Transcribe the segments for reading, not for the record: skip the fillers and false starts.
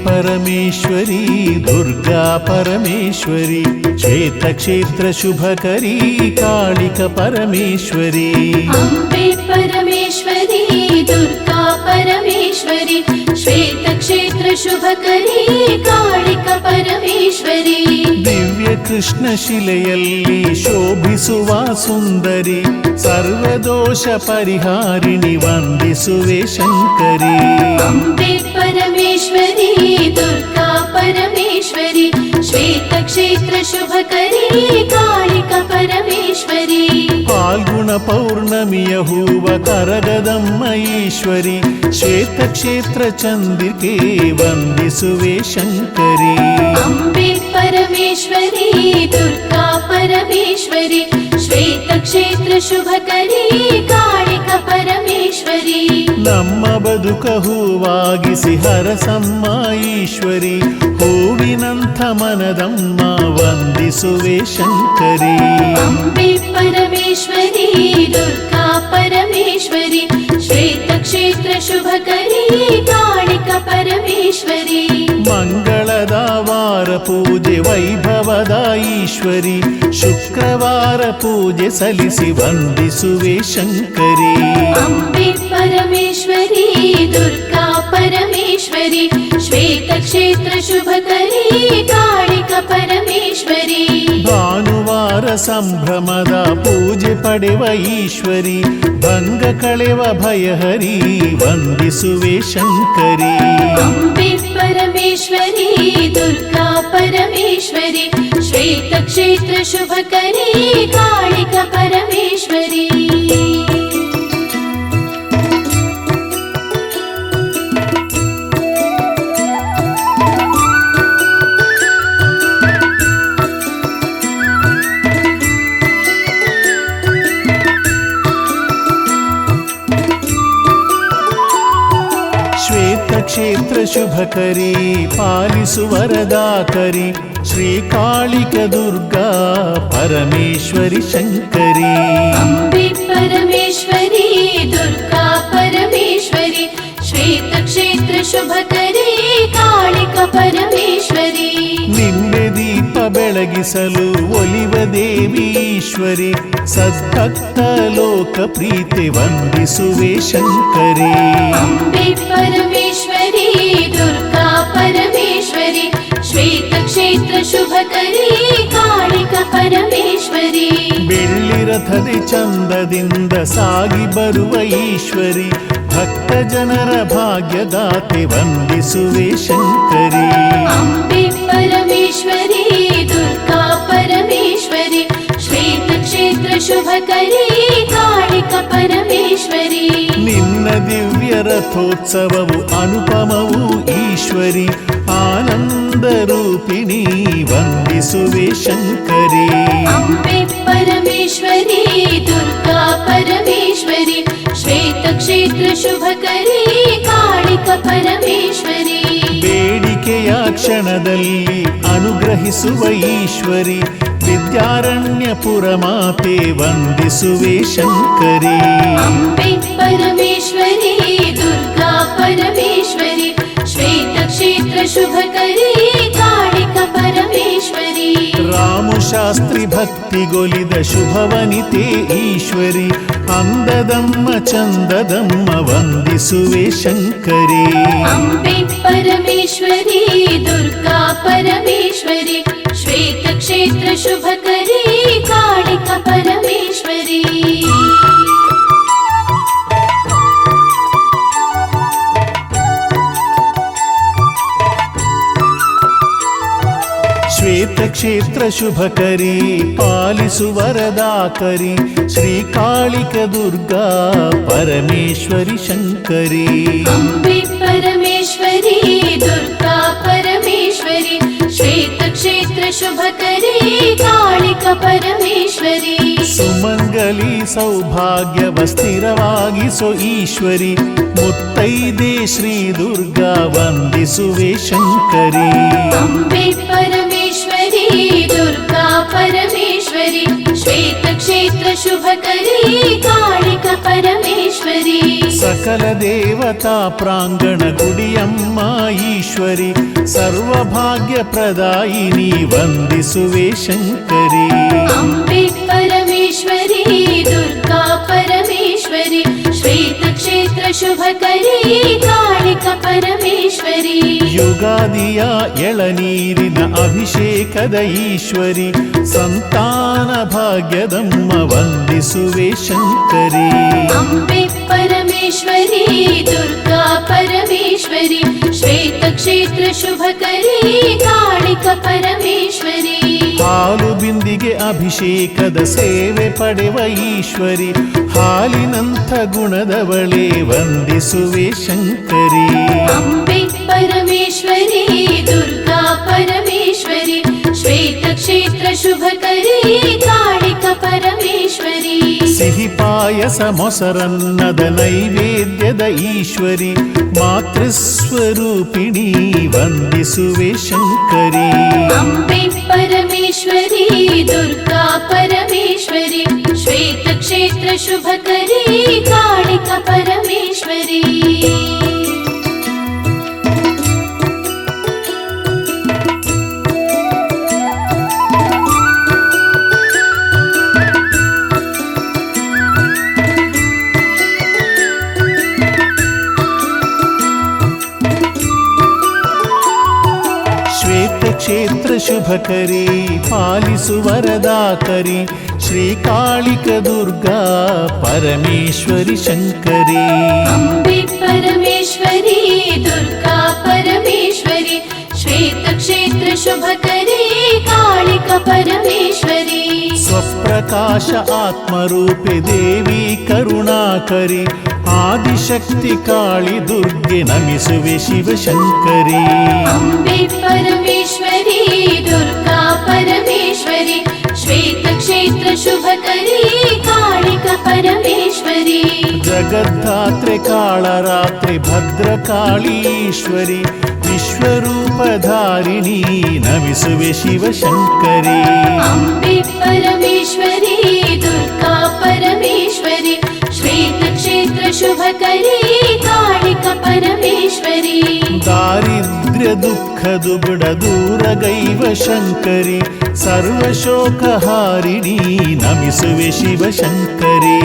परमेश्वरी दुर्गा परमेश्वरी श्वेतक्षेत्र शुभकरी कालिक परमेश्वरी अम्बे परमेश्वरी दुर्गा परमेश्वरी श्वेतक्षेत्र शुभकरी कालिक परमेश्वरी दिव्य कृष्ण शिಲೆಯಲ್ಲಿ ಶೋಭಿಸುವ ಸುಂದರಿ ಸರ್ವದೋಷ ಪರಿಹಾರಿಣಿ ವಂದಿಸುವೆ ಶಂಕರಿ अम्बे परमेश्वरी दुर्गा परमेश्वरी श्वेतक्षेत्र शुभकरी कालिक परमेश्वरी फाल्गुण पौर्णमिಯ ಹೂವ ಕರಗದಮ್ಮ ಈಶ್ವರಿ ಶ್ವೇತಕ್ಷೇತ್ರ ಚಂದ್ರಿಕೆ ವಂದಿಸುವೆ ಶಂಕರಿ अम्बे परमेश्वरी दुर्गा परमेश्वरी श्वेतक्षेत्र शुभकरी कालिक परमेश्वरी ನಮ್ಮ ಬದುಕ ಹೂವಾಗಿಸಿ ಹರಸಮ್ಮ ಈಶ್ವರಿ ಹೂವಿನಂಥ ಮನದಮ್ಮ ವಂದಿಸುವೆ ಶಂಕರಿ अम्बे परमेश्वरी दुर्गा परमेश्वरी श्वेतक्षेत्र शुभकरी कालिक परमेश्वरी ಮಂಗಳದ ವಾರ ಪೂಜೆ ವೈಭವದ ಈಶ್ವರಿ ಶುಕ್ರವಾರ ಪೂಜೆ ಸಲ್ಲಿಸಿ ವಂದಿಸುವೆ ಶಂಕರಿ अम्बे परमेश्वरी दुर्गा परमेश्वरी श्वेतक्षेत्र शुभकरी कालिक परमेश्वरी ಭಾನುವಾರ ಸಂಭ್ರಮದ ಪೂಜೆ ಪಡೆವ ಈಶ್ವರಿ ಭಂಗ ಕಳೆವ ಭಯಹರಿ ವಂದಿಸುವೆ ಶಂಕರಿ अम्बे परमेश्वरी दुर्गा परमेश्वरी श्वेतक्षेत्र शुभकरी कालिक परमेश्वरी ಕ್ಷೇತ್ರ ಶುಭಕರಿ ಪಾಲಿಸು ವರದಾಕರಿ ಶ್ರೀಕಾಳಿಕ ದುರ್ಗಾ ಪರಮೇಶ್ವರಿ ಶಂಕರಿ अम्बे परमेश्वरी दुर्गा परमेश्वरी श्वेतक्षेत्र शुभकरी कालिक परमेश्वरी ನಿಂಬೆ ದೀಪ ಬೆಳಗಿಸಲು ಒಲಿವ ದೇವಿ ಈಶ್ವರಿ ಸದ್ಭಕ್ತ ಲೋಕ ಪ್ರೀತಿ ವಂದಿಸುವೆ ಶಂಕರಿ अम्बे परमेश्वरी दुर्गा परमेश्वरी श्वेतक्षेत्र शुभकरी कालिक परमेश्वरी ಬೆಳ್ಳಿ ರಥದಿ ಚಂದದಿಂದ ಸಾಗಿ ಬರುವ ಈಶ್ವರಿ ಭಕ್ತ ಜನರ ಭಾಗ್ಯದಾತೆ ವಂದಿಸುವೆ ಶಂಕರಿ अम्बे परमेश्वरी दुर्गा परमेश्वरी श्वेतक्षेत्र शुभकरी कालिक परमेश्वरी ನಿನ್ನ ದಿವ್ಯ ರಥೋತ್ಸವವು ಅನುಪಮವು ಈಶ್ವರಿ ಆನಂದ ರೂಪಿಣಿ ವಂದಿಸುವೆ ಶಂಕರಿ अम्बे परमेश्वरी दुर्गा परमेश्वरी श्वेतक्षेत्र शुभकरी कालिक परमेश्वरी ಬೇಡಿಕೆಯ ಕ್ಷಣದಲ್ಲಿ ಅನುಗ್ರಹಿಸುವ ಈಶ್ವರಿ ವಿದ್ಯಾರಣ್ಯಪುರ ಮಾತೆ ವಂದಿಸುವೆ ಶಂಕರಿ अम्बे परमेश्वरी दुर्गा परमेश्वरी श्वेतक्षेत्र शुभकरी कालिक परमेश्वरी ರಾಮಶಾಸ್ತ್ರಿ ಭಕ್ತಿಗೊಲಿದ ಶುಭವನಿತೆ ಈಶ್ವರಿ ಅಂದದಮ್ಮ ಚಂದದಮ್ಮ ವಂದಿಸುವೆ ಶಂಕರಿ अम्बे परमेश्वरी दुर्गा परमेश्वरी श्वेतक्षेत्र शुभकरी कालिक परमेश्वरी ಕ್ಷೇತ್ರ ಶುಭಕರಿ ಪಾಲಿಸು ವರದಾಕರಿ ಶ್ರೀಕಾಳಿಕ ದುರ್ಗಾ ಪರಮೇಶ್ವರಿ ಶಂಕರಿ अम्बे परमेश्वरी दुर्गा परमेश्वरी श्वेतक्षेत्र शुभकरी कालिक परमेश्वरी ಸುಮಂಗಲಿ ಸೌಭಾಗ್ಯವ ಸ್ಥಿರವಾಗಿಸೋ ಈಶ್ವರಿ ಮುತ್ತೈದೆ ಶ್ರೀ ದುರ್ಗಾ ವಂದಿಸುವೆ ಶಂಕರಿ अम्बे परमेश्वरी दुर्गा परमेश्वरी परमेश्वरि श्वेतक्षेत्र शुभकरी कालिका परमेश्वरि ಸಕಲ ದೇವತಾ ಪ್ರಾಂಗಣ ಗುಡಿಯಮ್ಮ ಈಶ್ವರಿ ಸರ್ವಭಾಗ್ಯ ಪ್ರದಾಯಿನಿ ವಂದಿಸುವೆ ಶಂಕರಿ अम्बे परमेश्वरि दुर्गा परमेश्वरि श्वेतक्षेत्र शुभकरी कालिका परमेश्वरि ಯುಗಾದಿಯ ಎಳನೀರಿನ ಅಭಿಷೇಕದ ಈಶ್ವರಿ ಸಂತಾನ ಭಾಗ್ಯದಮ್ಮ ವಂದಿಸುವೆ ಶಂಕರಿ अम्बे परमेश्वरि दुर्गा परमेश्वरि श्वेतक्षेत्र शुभकरी कालिका परमेश्वरि ಹಾಲು ಬಿಂದಿಗೆ ಅಭಿಷೇಕದ ಸೇವೆ ಪಡೆವ ಈಶ್ವರಿ ಹಾಲಿನಂಥ ಗುಣದವಳೆ ವಂದಿಸುವೆ ಶಂಕರಿ अम्बे परमेश्वरि दुर्गा परमेश्वरि श्वेतक्षेत्र शुभकरी कालिका परमेश्वरि ಸಿಹಿ ಪಾಯಸ ಮೊಸರನ್ನದ ನೈವೇದ್ಯದ ಈಶ್ವರಿ ಮಾತೃಸ್ವರೂಪಿಣಿ ವಂದಿಸುವೆ ಶಂಕರಿ अम्बे परमेश्वरि दुर्गा परमेश्वरि श्वेतक्षेत्र शुभकरी कालिका परमेश्वरि ಕ್ಷೇತ್ರ ಶುಭಕರಿ ಪಾಲಿಸು ವರದಾಕರಿ ಶ್ರೀಕಾಳಿಕ ದುರ್ಗಾ ಪರಮೇಶ್ವರಿ ಶಂಕರಿ अम्बे परमेश्वरि दुर्गा परमेश्वरि श्वेतक्षेत्र शुभकरी कालिका परमेश्वरि ಸ್ವಪ್ರಕಾಶ ಆತ್ಮರೂಪೆ ದೇವಿ ಕರುಣಾಕರಿ ಆದಿಶಕ್ತಿ ಕಾಳಿ ದುರ್ಗೆ ನಮಿಸುವೆ ಶಿವಶಂಕರಿ अम्बे परमेश्वरि दुर्गा परमेश्वरि श्वेतक्षेत्र शुभकरी कालिका परमेश्वरि ಜಗದ್ಧಾತ್ರೆ ಕಾಳರಾತ್ರಿ ಭದ್ರಕಾಳೀಶ್ವರಿ ವಿಶ್ವರೂಪಧಾರಿಣಿ ನಮಿಸುವೆ ಶಿವಶಂಕರಿ अम्बे परमेश्वरि दुर्गा परमेश्वरि श्वेतक्षेत्र शुभकरी कालिका परमेश्वरि ದಾರಿದ್ರ್ಯ ದುಃಖ ದುಗುಡ ದೂರಗೈವ ಶಂಕರಿ ಸರ್ವಶೋಕಹಾರಿಣಿ ನಮಿಸುವೆ ಶಿವಶಂಕರಿ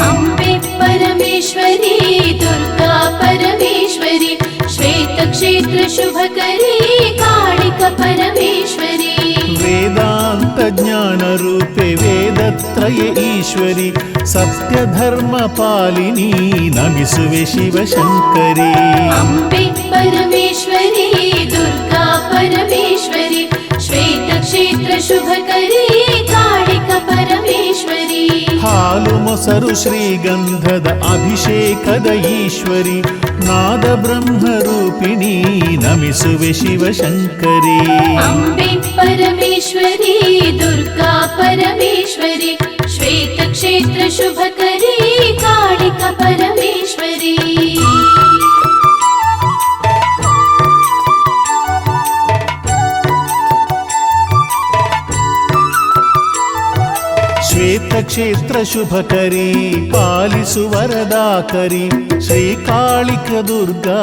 अम्बे परमेश्वरि दुर्गा परमेश्वरि श्वेतक्षेत्र शुभकरी कालिका परमेश्वरि ವೇದಾಂತ ಜ್ಞಾನ ರೂಪೆ ವೇದತ್ರಯ ಈಶ್ವರಿ ಸತ್ಯಧರ್ಮ ಪಾಲಿನಿ ನಮಿಸುವೆ ಶಿವಶಂಕರಿ अम्बे परमेश्वरि दुर्गा परमेश्वरि श्वेतक्षेत्र शुभकरी कालिका परमेश्वरि ಹಾಲು ಮೊಸರು ಶ್ರೀಗಂಧದ ಅಭಿಷೇಕದ ಈಶ್ವರಿ ನಾದ ಬ್ರಹ್ಮರೂಪಿಣಿ ನಮಿಸುವೆ ಶಿವಶಂಕರಿ अम्बे परमेश्वरि दुर्गा परमेश्वरि श्वेतक्षेत्र शुभकरी कालिका परमेश्वरि ಶ್ವೇತಕ್ಷೇತ್ರ ಶುಭಕರಿ ಪಾಲಿಸು ವರದಾಕರಿ ಶ್ರೀಕಾಳಿಕ ದುರ್ಗಾ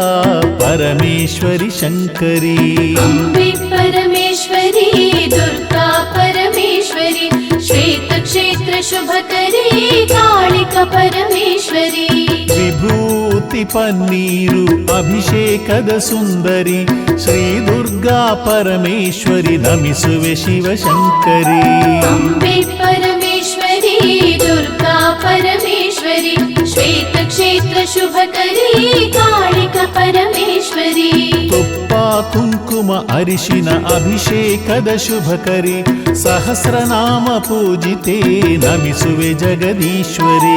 ಪರಮೇಶ್ವರಿ ಶಂಕರಿ अम्बे परमेश्वरि दुर्गा परमेश्वरि श्वेतक्षेत्र शुभकरी कालिका परमेश्वरि ವಿಭೂತಿ ಪನ್ನೀರು ಅಭಿಷೇಕದ ಸುಂದರಿ ಶ್ರೀ ದುರ್ಗಾ ಪರಮೇಶ್ವರಿ ನಮಿಸುವೆ ಶಿವಶಂಕರಿ अम्बे परमेश्वरि दुर्गा परमेश्वरि श्वेतक्षेत्र शुभकरी कालिका परमेश्वरि ತುಪ್ಪ ಕುಂಕುಮ ಅರಿಶಿನ ಅಭಿಷೇಕದ ಶುಭಕರಿ ಸಹಸ್ರನಾಮ ಪೂಜಿತೆ ನಮಿಸುವೆ ಜಗದೀಶ್ವರಿ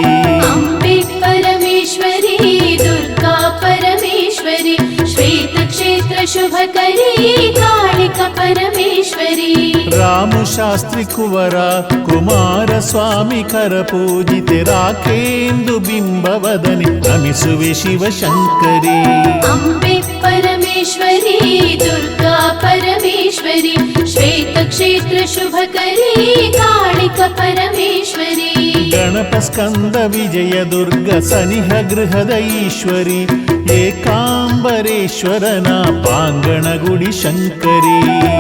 अम्बे परमेश्वरि दुर्गा परमेश्वरि श्वेतक्षेत्र शुभकरी कालिका परमेश्वरि ರಾಮು ಶಾಸ್ತ್ರಿ ಕುವರ ಕುಮಾರಸ್ವಾಮಿ ಕರ ಪೂಜಿತೆ ರಾಖೇಂದು ಬಿಂಬವದನಿ ನಮಿಸುವೆ ಶಿವಶಂಕರಿ अम्बे परमेश्वरि दुर्गा परमेश्वरि श्वेतक्षेत्र ಕ್ಷೇತ್ರ ಶುಭಕರಿ ಕಾಳಿಕ ಪರಮೇಶ್ವರಿ ಗಣಪ ಸ್ಕಂದ ವಿಜಯ ದುರ್ಗ ಸನಿಹ ಗೃಹದ ಈಶ್ವರಿ ಏಕಾಂಬರೇಶ್ವರನ ಪಾಂಗಣ ಗುಡಿ ಶಂಕರಿ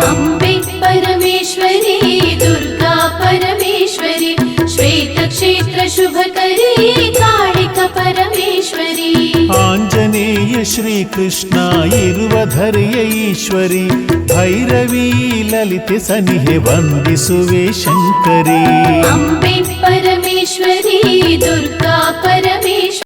ಅಂಬೆ ಪರಮೇಶ್ವರಿ ದುರ್ಗಾ ಪರಮೇಶ್ವರಿ ಶ್ವೇತ ಕ್ಷೇತ್ರ ಶುಭಕರಿ ಕಾಳಿಕ ಪರಮೇಶ್ವರಿ ಆಂಜನೇಯ ಶ್ರೀಕೃಷ್ಣ ಇರುವ ಧರೆಯ ಈಶ್ವರಿ ಭೈರವಿ ಲಲಿತೆ ಸನಿಹೆ ವಂದಿಸುವೆ ಶಂಕರಿ ಅಂಬೆ ಪರಮೇಶ್ವರಿ ದುರ್ಗಾ ಪರಮೇಶ್ವರಿ